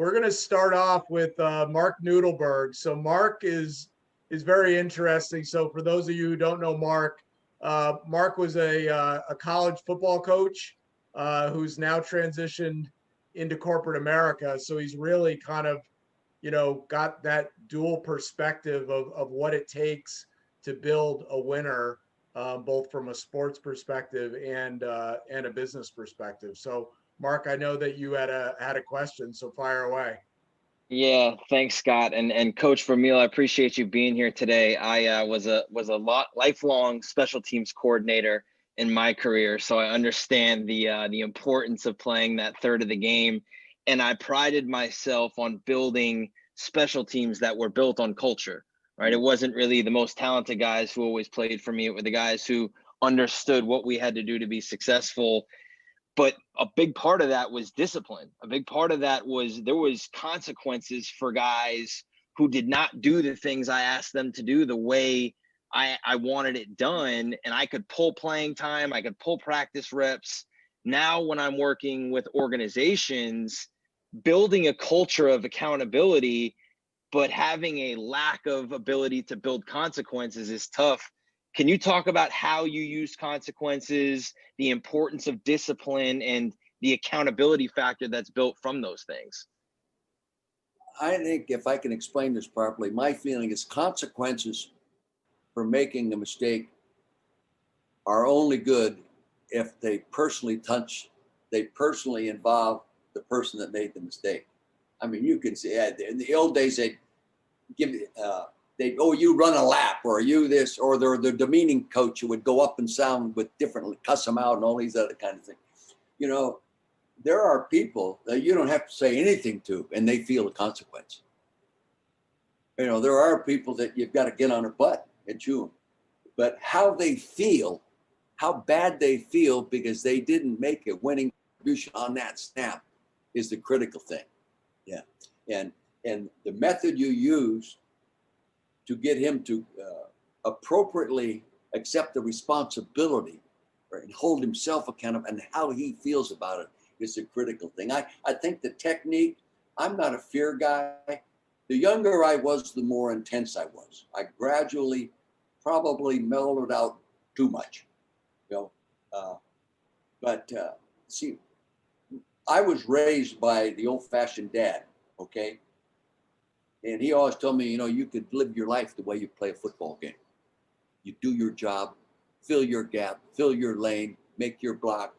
We're going to start off with Marc Nudelberg. So Marc is very interesting. So for those of you who don't know Marc, Marc was a college football coach who's now transitioned into corporate America. So he's really kind of, got that dual perspective of what it takes to build a winner, both from a sports perspective and a business perspective. So Marc, I know that you had a question, so fire away. Yeah, thanks, Scott, and Coach Vermeil. I appreciate you being here today. I was a lifelong special teams coordinator in my career, so I understand the importance of playing that third of the game, and I prided myself on building special teams that were built on culture. Right, it wasn't really the most talented guys who always played for me. It were the guys who understood what we had to do to be successful. But a big part of that was discipline. A big part of that was there was consequences for guys who did not do the things I asked them to do the way I wanted it done. And I could pull playing time. I could pull practice reps. Now, when I'm working with organizations, building a culture of accountability, but having a lack of ability to build consequences is tough. Can you talk about how you use consequences, the importance of discipline, and the accountability factor that's built from those things? I think if I can explain this properly, my feeling is consequences for making a mistake are only good if they personally involve the person that made the mistake. I mean, you can see in the old days, they'd give you run a lap, or you this, or the demeaning coach who would go up and sound with differently, cuss them out and all these other kind of things. There are people that you don't have to say anything to and they feel the consequence. There are people that you've got to get on their butt and chew them. But how they feel, how bad they feel because they didn't make a winning contribution on that snap is the critical thing. Yeah. And the method you use to get him to appropriately accept the responsibility, right, and hold himself accountable and how he feels about it is the critical thing. I think the technique, I'm not a fear guy. The younger I was, the more intense I was. I gradually probably mellowed out too much, see, I was raised by the old-fashioned dad, okay? And he always told me, you could live your life the way you play a football game. You do your job, fill your gap, fill your lane, make your block.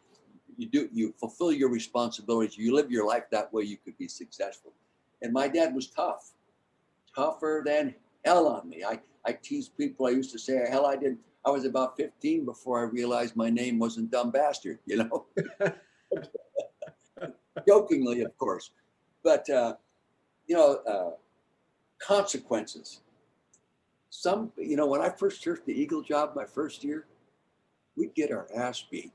You fulfill your responsibilities. You live your life that way, you could be successful. And my dad was tougher than hell on me. I teased people. I used to say, hell, I was about 15 before I realized my name wasn't Dumb Bastard, Jokingly, of course. But, consequences. When I first took the Eagle job my first year, we'd get our ass beat.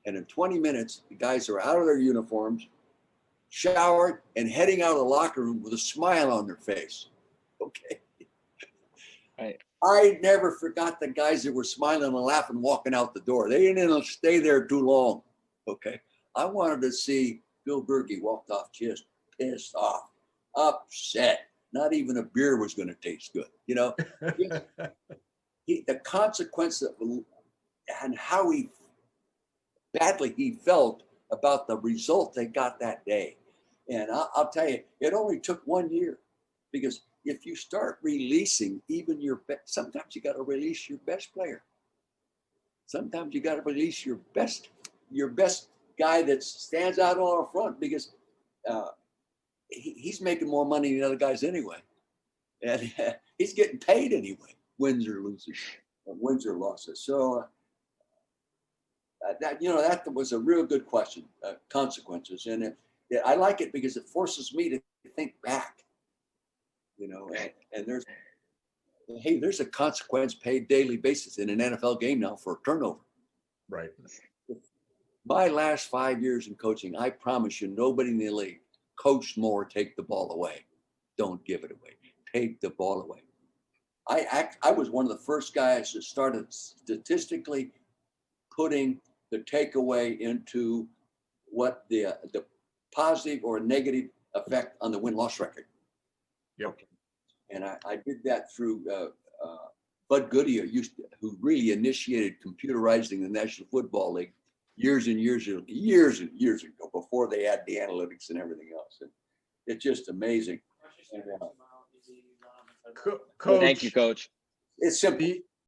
And in 20 minutes, the guys are out of their uniforms, showered, and heading out of the locker room with a smile on their face. Okay. Right. I never forgot the guys that were smiling and laughing walking out the door. They didn't stay there too long. Okay. I wanted to see Bill Berkey walked off just pissed off, upset. Not even a beer was going to taste good. The consequence of, and how badly he felt about the result they got that day. And I'll tell you, it only took 1 year, because if you start releasing even sometimes you got to release your best player. Sometimes you got to release your best guy that stands out on the front, because he's making more money than the other guys anyway. And he's getting paid anyway, wins or loses, wins or losses. So that was a real good question, consequences. And I like it because it forces me to think back, and there's a consequence paid daily basis in an NFL game now for a turnover. Right. My last 5 years in coaching, I promise you, nobody in the league coached more, take the ball away. Don't give it away. Take the ball away. I was one of the first guys that started statistically putting the takeaway into what the positive or negative effect on the win-loss record. Yep. And I did that through Bud Goodyear, who really initiated computerizing the National Football League years and years ago, before they had the analytics and everything else. And it's just amazing. And, Coach, Thank you, Coach. it's simple.